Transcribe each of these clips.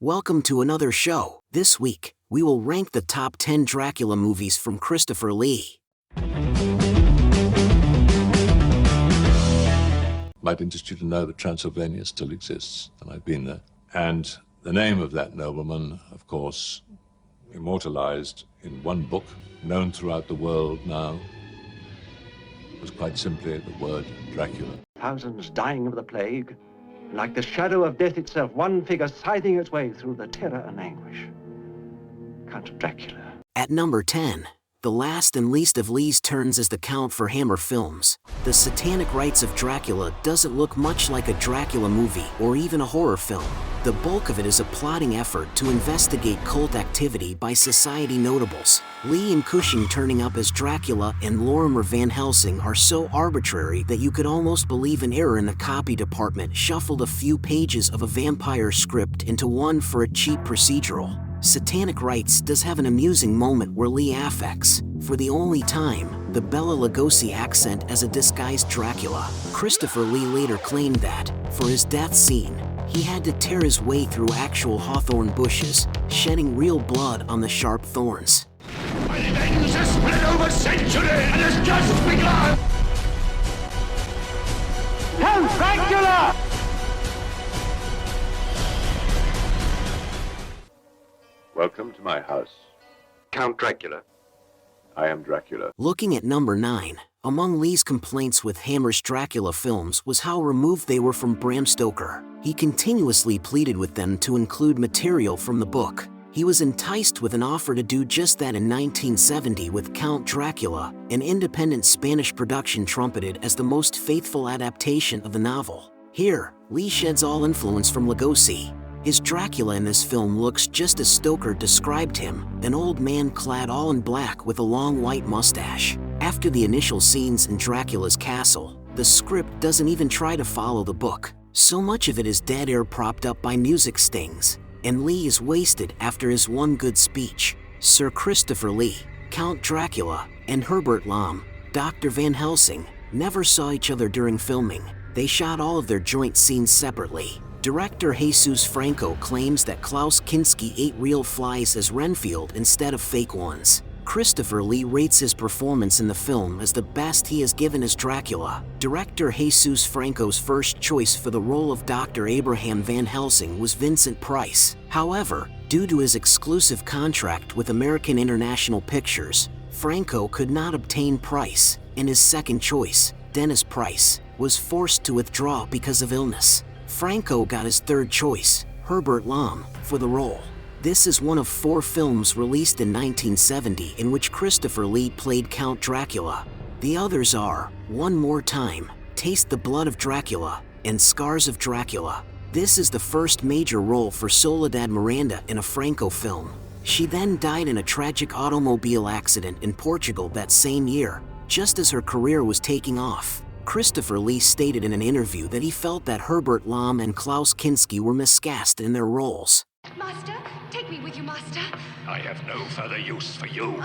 Welcome to another show. This week, we will rank the top 10 Dracula movies from Christopher Lee. Might interest you to know that Transylvania still exists, and I've been there. And the name of that nobleman, of course, immortalized in one book, known throughout the world now, was quite simply the word Dracula. Thousands dying of the plague, and like the shadow of death itself, one figure scything its way through the terror and anguish. Count Dracula. At number 10, the last and least of Lee's turns as the Count for Hammer Films. The Satanic Rites of Dracula doesn't look much like a Dracula movie or even a horror film. The bulk of it is a plotting effort to investigate cult activity by society notables. Lee and Cushing turning up as Dracula and Lorimer Van Helsing are so arbitrary that you could almost believe an error in the copy department shuffled a few pages of a vampire script into one for a cheap procedural. Satanic Rites does have an amusing moment where Lee affects, for the only time, the Bela Lugosi accent as a disguised Dracula. Christopher Lee later claimed that, for his death scene, he had to tear his way through actual hawthorn bushes, shedding real blood on the sharp thorns. My revenge has spread over century and has just begun! Count Dracula! Welcome to my house. Count Dracula. I am Dracula. Looking at number 9, among Lee's complaints with Hammer's Dracula films was how removed they were from Bram Stoker. He continuously pleaded with them to include material from the book. He was enticed with an offer to do just that in 1970 with Count Dracula, an independent Spanish production trumpeted as the most faithful adaptation of the novel. Here, Lee sheds all influence from Lugosi. His Dracula in this film looks just as Stoker described him, an old man clad all in black with a long white mustache. After the initial scenes in Dracula's castle, the script doesn't even try to follow the book. So much of it is dead air propped up by music stings, and Lee is wasted after his one good speech. Sir Christopher Lee, Count Dracula, and Herbert Lom, Dr. Van Helsing, never saw each other during filming. They shot all of their joint scenes separately. Director Jesus Franco claims that Klaus Kinski ate real flies as Renfield instead of fake ones. Christopher Lee rates his performance in the film as the best he has given as Dracula. Director Jesus Franco's first choice for the role of Dr. Abraham Van Helsing was Vincent Price. However, due to his exclusive contract with American International Pictures, Franco could not obtain Price, and his second choice, Dennis Price, was forced to withdraw because of illness. Franco got his third choice, Herbert Lom, for the role. This is one of 4 films released in 1970 in which Christopher Lee played Count Dracula. The others are One More Time, Taste the Blood of Dracula, and Scars of Dracula. This is the first major role for Soledad Miranda in a Franco film. She then died in a tragic automobile accident in Portugal that same year, just as her career was taking off. Christopher Lee stated in an interview that he felt that Herbert Lom and Klaus Kinski were miscast in their roles. Master, take me with you, Master. I have no further use for you.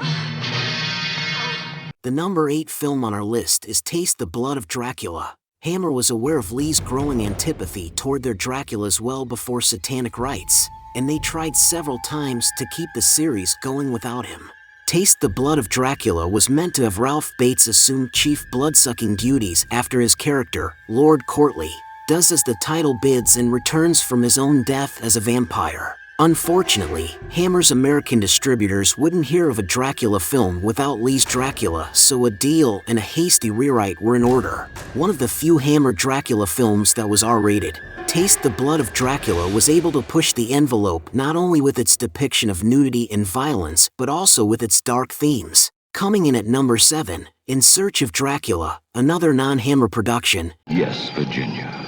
The number 8 film on our list is Taste the Blood of Dracula. Hammer was aware of Lee's growing antipathy toward their Draculas well before Satanic Rites, and they tried several times to keep the series going without him. Taste the Blood of Dracula was meant to have Ralph Bates assume chief blood-sucking duties after his character, Lord Courtley, does as the title bids and returns from his own death as a vampire. Unfortunately, Hammer's American distributors wouldn't hear of a Dracula film without Lee's Dracula, so a deal and a hasty rewrite were in order. One of the few Hammer Dracula films that was R-rated, Taste the Blood of Dracula was able to push the envelope not only with its depiction of nudity and violence, but also with its dark themes. Coming in at number 7, In Search of Dracula, another non-Hammer production. Yes, Virginia.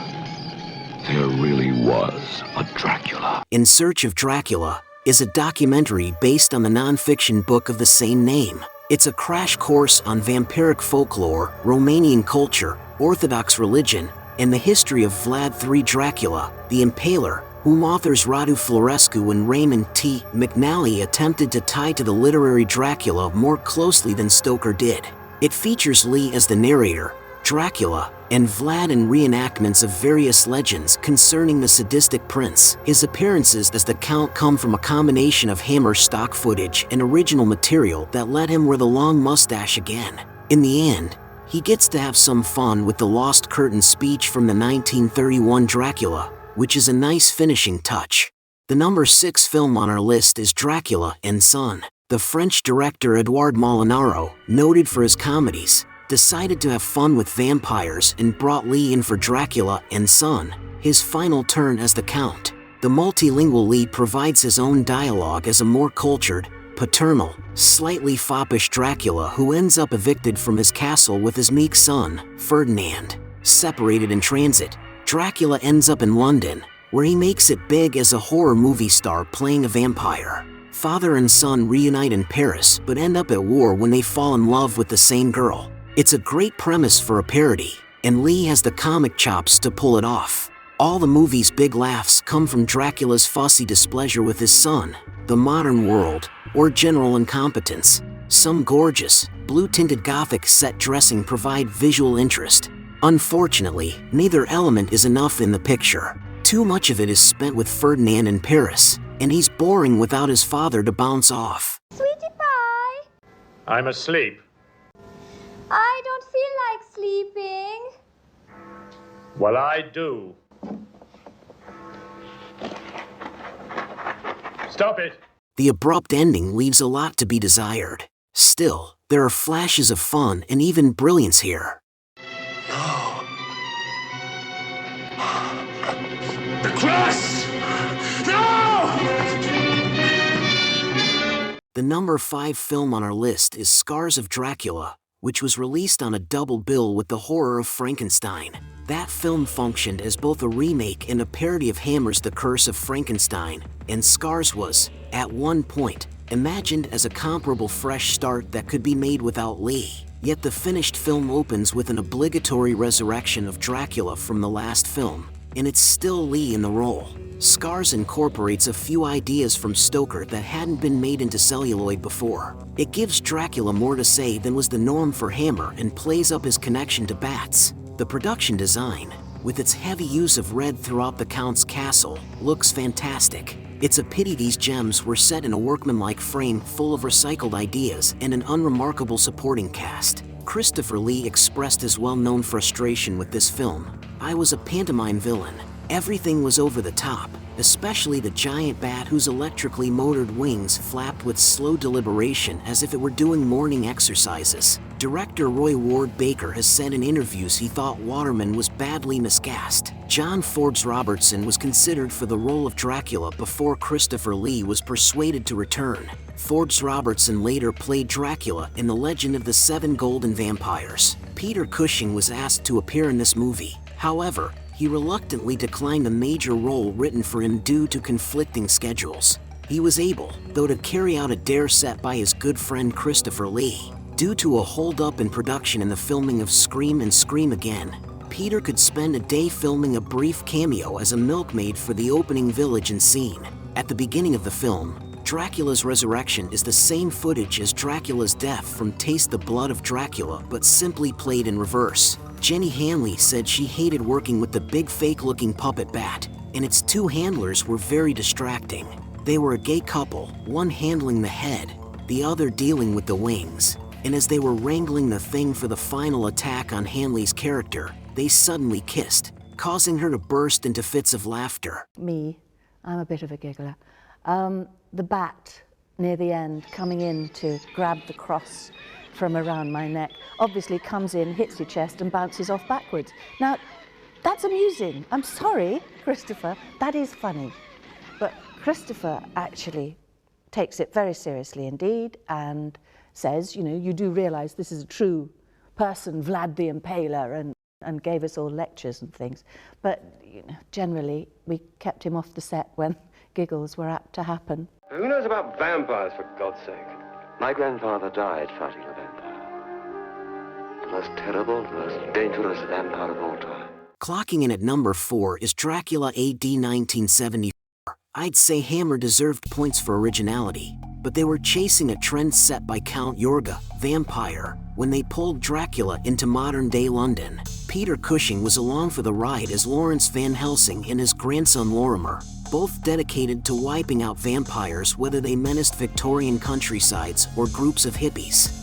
There really was a Dracula. In Search of Dracula is a documentary based on the non-fiction book of the same name. It's a crash course on vampiric folklore, Romanian culture, Orthodox religion, and the history of Vlad III Dracula, the Impaler, whom authors Radu Florescu and Raymond T. McNally attempted to tie to the literary Dracula more closely than Stoker did. It features Lee as the narrator, Dracula, and Vlad in reenactments of various legends concerning the sadistic prince. His appearances as the Count come from a combination of Hammer stock footage and original material that let him wear the long mustache again. In the end, he gets to have some fun with the Lost Curtain speech from the 1931 Dracula, which is a nice finishing touch. The number 6 film on our list is Dracula and Son. The French director Edouard Molinaro, noted for his comedies, decided to have fun with vampires and brought Lee in for Dracula and Son, his final turn as the Count. The multilingual Lee provides his own dialogue as a more cultured, paternal, slightly foppish Dracula who ends up evicted from his castle with his meek son, Ferdinand. Separated in transit, Dracula ends up in London, where he makes it big as a horror movie star playing a vampire. Father and son reunite in Paris but end up at war when they fall in love with the same girl. It's a great premise for a parody, and Lee has the comic chops to pull it off. All the movie's big laughs come from Dracula's fussy displeasure with his son, the modern world, or general incompetence. Some gorgeous, blue-tinted Gothic set dressing provide visual interest. Unfortunately, neither element is enough in the picture. Too much of it is spent with Ferdinand in Paris, and he's boring without his father to bounce off. Sweetie pie, I'm asleep. I don't feel like sleeping. Well, I do. Stop it. The abrupt ending leaves a lot to be desired. Still, there are flashes of fun and even brilliance here. The cross! No! The number 5 film on our list is Scars of Dracula, which was released on a double bill with The Horror of Frankenstein. That film functioned as both a remake and a parody of Hammer's The Curse of Frankenstein, and Scars was, at one point, imagined as a comparable fresh start that could be made without Lee. Yet the finished film opens with an obligatory resurrection of Dracula from the last film, and it's still Lee in the role. Scars incorporates a few ideas from Stoker that hadn't been made into celluloid before. It gives Dracula more to say than was the norm for Hammer and plays up his connection to bats. The production design, with its heavy use of red throughout the Count's castle, looks fantastic. It's a pity these gems were set in a workmanlike frame full of recycled ideas and an unremarkable supporting cast. Christopher Lee expressed his well-known frustration with this film. "I was a pantomime villain. Everything was over the top, especially the giant bat whose electrically motored wings flapped with slow deliberation as if it were doing morning exercises." Director Roy Ward Baker has said in interviews he thought Waterman was badly miscast. John Forbes Robertson was considered for the role of Dracula before Christopher Lee was persuaded to return. Forbes Robertson later played Dracula in The Legend of the Seven Golden Vampires. Peter Cushing was asked to appear in this movie. However, he reluctantly declined a major role written for him due to conflicting schedules. He was able, though, to carry out a dare set by his good friend Christopher Lee. Due to a hold-up in production in the filming of Scream and Scream Again, Peter could spend a day filming a brief cameo as a milkmaid for the opening village and scene. At the beginning of the film, Dracula's resurrection is the same footage as Dracula's death from Taste the Blood of Dracula, but simply played in reverse. Jenny Hanley said she hated working with the big fake-looking puppet bat, and its two handlers were very distracting. They were a gay couple, one handling the head, the other dealing with the wings. And as they were wrangling the thing for the final attack on Hanley's character, they suddenly kissed, causing her to burst into fits of laughter. I'm a bit of a giggler. The bat near the end coming in to grab the cross from around my neck obviously comes in, hits your chest and bounces off backwards. Now, that's amusing. I'm sorry, Christopher, that is funny. But Christopher actually takes it very seriously indeed and says, you know, you do realize this is a true person, Vlad the Impaler, and gave us all lectures and things. But you know, generally, we kept him off the set when giggles were apt to happen. Who knows about vampires, for God's sake? My grandfather died fighting a vampire. The most terrible, the most dangerous vampire of all time. Clocking in at number 4 is Dracula AD 1974. I'd say Hammer deserved points for originality. but they were chasing a trend set by Count Yorga, vampire, when they pulled Dracula into modern-day London. Peter Cushing was along for the ride as Lawrence Van Helsing and his grandson Lorimer, both dedicated to wiping out vampires whether they menaced Victorian countrysides or groups of hippies.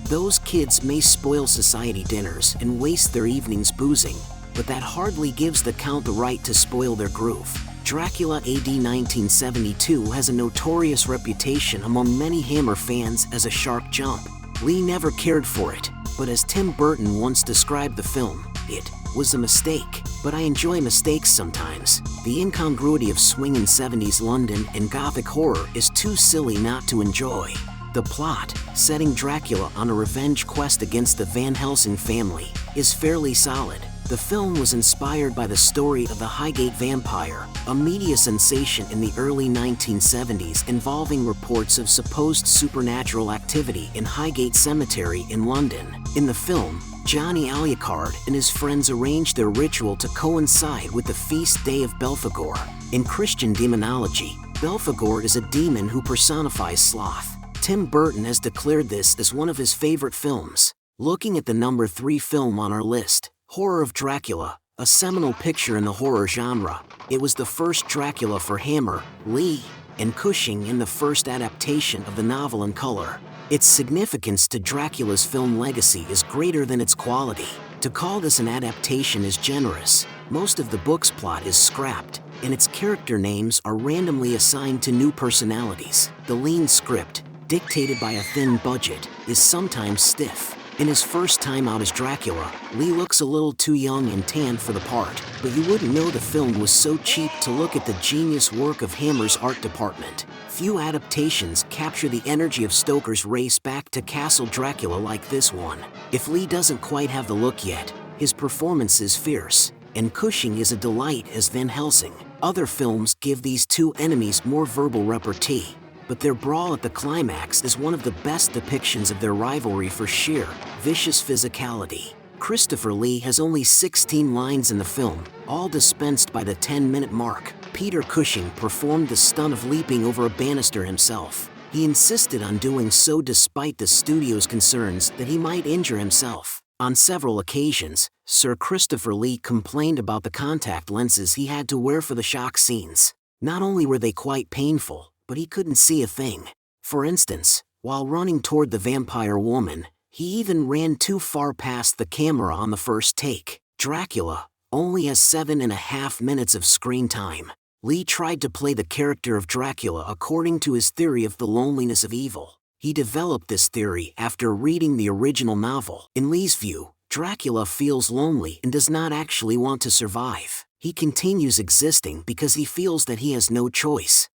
Those kids may spoil society dinners and waste their evenings boozing, but that hardly gives the Count the right to spoil their groove. Dracula AD 1972 has a notorious reputation among many Hammer fans as a shark jump. Lee never cared for it, but as Tim Burton once described the film, it was a mistake. But I enjoy mistakes sometimes. The incongruity of swinging 70s London and Gothic horror is too silly not to enjoy. The plot, setting Dracula on a revenge quest against the Van Helsing family, is fairly solid. The film was inspired by the story of the Highgate Vampire, a media sensation in the early 1970s involving reports of supposed supernatural activity in Highgate Cemetery in London. In the film, Johnny Alucard and his friends arranged their ritual to coincide with the feast day of Belphegor. In Christian demonology, Belphegor is a demon who personifies sloth. Tim Burton has declared this as one of his favorite films. Looking at the number 3 film on our list, Horror of Dracula, a seminal picture in the horror genre. It was the first Dracula for Hammer, Lee, and Cushing in the first adaptation of the novel in color. Its significance to Dracula's film legacy is greater than its quality. To call this an adaptation is generous. Most of the book's plot is scrapped, and its character names are randomly assigned to new personalities. The lean script, dictated by a thin budget, is sometimes stiff. In his first time out as Dracula, Lee looks a little too young and tan for the part, but you wouldn't know the film was so cheap to look at the genius work of Hammer's art department. Few adaptations capture the energy of Stoker's race back to Castle Dracula like this one. If Lee doesn't quite have the look yet, his performance is fierce, and Cushing is a delight as Van Helsing. Other films give these two enemies more verbal repartee, but their brawl at the climax is one of the best depictions of their rivalry for sheer, vicious physicality. Christopher Lee has only 16 lines in the film, all dispensed by the 10-minute mark. Peter Cushing performed the stunt of leaping over a banister himself. He insisted on doing so despite the studio's concerns that he might injure himself. On several occasions, Sir Christopher Lee complained about the contact lenses he had to wear for the shock scenes. Not only were they quite painful, but he couldn't see a thing. For instance, while running toward the vampire woman, he even ran too far past the camera on the first take. Dracula only has 7.5 minutes of screen time. Lee tried to play the character of Dracula according to his theory of the loneliness of evil. He developed this theory after reading the original novel. In Lee's view, Dracula feels lonely and does not actually want to survive. He continues existing because he feels that he has no choice.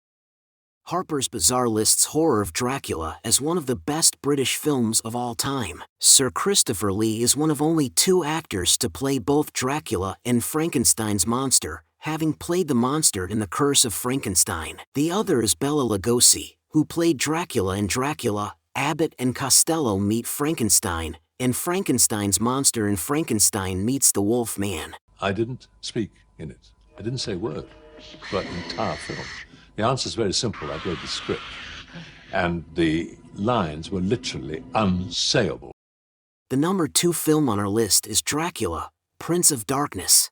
Harper's Bazaar lists Horror of Dracula as one of the best British films of all time. Sir Christopher Lee is one of only 2 actors to play both Dracula and Frankenstein's monster, having played the monster in The Curse of Frankenstein. The other is Bela Lugosi, who played Dracula in Dracula, Abbott and Costello Meet Frankenstein, and Frankenstein's monster in Frankenstein Meets the Wolf Man. I didn't speak in it. I didn't say a word throughout the entire film. The answer is very simple. I read the script, and the lines were literally unsayable. The number 2 film on our list is Dracula, Prince of Darkness.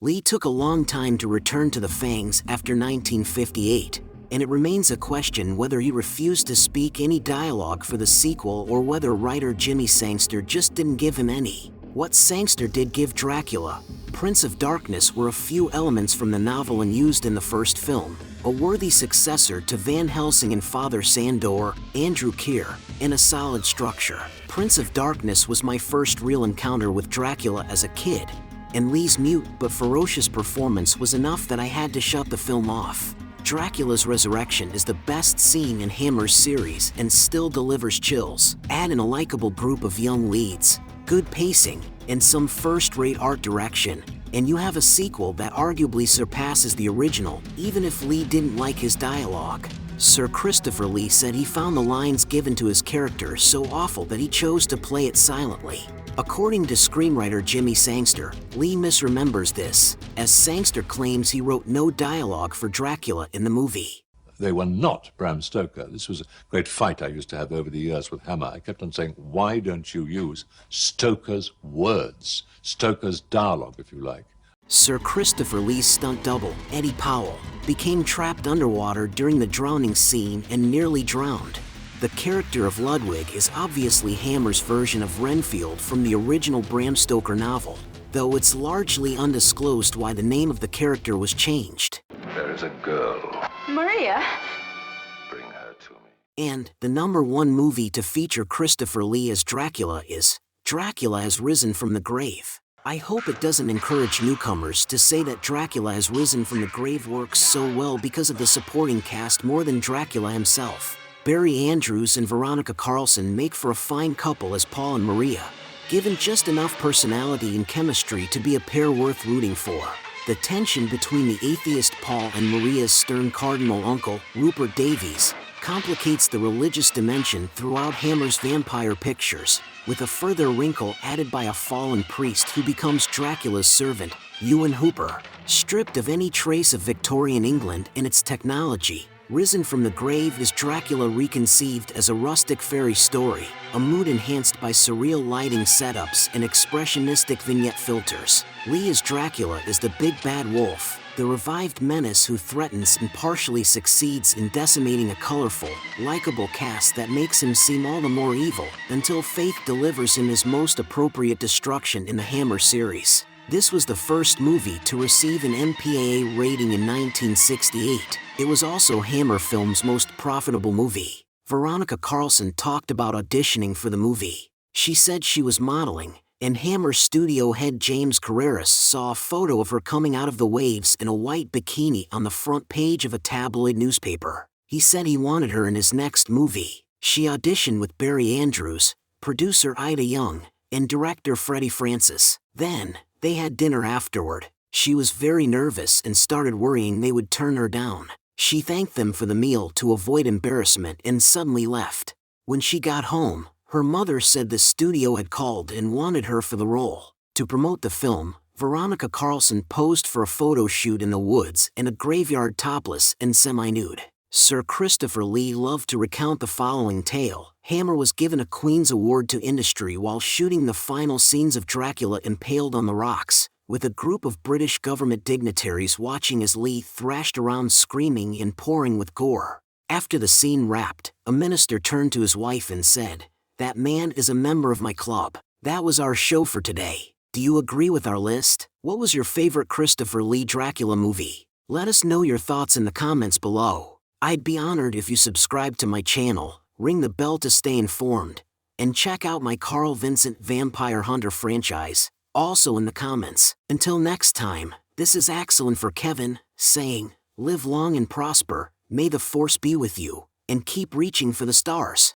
Lee took a long time to return to the Fangs after 1958, and it remains a question whether he refused to speak any dialogue for the sequel or whether writer Jimmy Sangster just didn't give him any. What Sangster did give Dracula, Prince of Darkness, were a few elements from the novel and used in the first film, a worthy successor to Van Helsing and Father Sandor, Andrew Keir, and a solid structure. Prince of Darkness was my first real encounter with Dracula as a kid, and Lee's mute but ferocious performance was enough that I had to shut the film off. Dracula's resurrection is the best scene in Hammer's series and still delivers chills. Add in a likable group of young leads, good pacing, and some first-rate art direction, and you have a sequel that arguably surpasses the original, even if Lee didn't like his dialogue. Sir Christopher Lee said he found the lines given to his character so awful that he chose to play it silently. According to screenwriter Jimmy Sangster, Lee misremembers this, as Sangster claims he wrote no dialogue for Dracula in the movie. they were not Bram Stoker. This was a great fight I used to have over the years with Hammer. I kept on saying, why don't you use Stoker's words, Stoker's dialogue, if you like? Sir Christopher Lee's stunt double, Eddie Powell, became trapped underwater during the drowning scene and nearly drowned. The character of Ludwig is obviously Hammer's version of Renfield from the original Bram Stoker novel, though it's largely undisclosed why the name of the character was changed. There is a girl. Maria? Bring her to me. And the #1 movie to feature Christopher Lee as Dracula is Dracula Has Risen from the Grave. I hope it doesn't encourage newcomers to say that Dracula Has Risen from the Grave works so well because of the supporting cast more than Dracula himself. Barry Andrews and Veronica Carlson make for a fine couple as Paul and Maria, given just enough personality and chemistry to be a pair worth rooting for. The tension between the atheist Paul and Maria's stern cardinal uncle, Rupert Davies, complicates the religious dimension throughout Hammer's vampire pictures, with a further wrinkle added by a fallen priest who becomes Dracula's servant, Ewan Hooper. Stripped of any trace of Victorian England and its technology, Risen from the Grave is Dracula reconceived as a rustic fairy story, a mood enhanced by surreal lighting setups and expressionistic vignette filters. Lee as Dracula is the big bad wolf, the revived menace who threatens and partially succeeds in decimating a colorful, likable cast that makes him seem all the more evil until Faith delivers him his most appropriate destruction in the Hammer series. This was the first movie to receive an MPAA rating in 1968. It was also Hammer Films' most profitable movie. Veronica Carlson talked about auditioning for the movie. She said she was modeling, and Hammer studio head James Carreras saw a photo of her coming out of the waves in a white bikini on the front page of a tabloid newspaper. He said he wanted her in his next movie. She auditioned with Barry Andrews, producer Ida Young, and director Freddie Francis. Then, they had dinner afterward. She was very nervous and started worrying they would turn her down. She thanked them for the meal to avoid embarrassment and suddenly left. When she got home, her mother said the studio had called and wanted her for the role. To promote the film, Veronica Carlson posed for a photo shoot in the woods in a graveyard topless and semi-nude. Sir Christopher Lee loved to recount the following tale. Hammer was given a Queen's Award to industry while shooting the final scenes of Dracula impaled on the rocks, with a group of British government dignitaries watching as Lee thrashed around screaming and pouring with gore. After the scene wrapped, a minister turned to his wife and said, "That man is a member of my club." That was our show for today. Do you agree with our list? What was your favorite Christopher Lee Dracula movie? Let us know your thoughts in the comments below. I'd be honored if you subscribe to my channel, ring the bell to stay informed, and check out my Carl Vincent Vampire Hunter franchise, also in the comments. Until next time, this is Axel and for Kevin, saying, live long and prosper, may the force be with you, and keep reaching for the stars.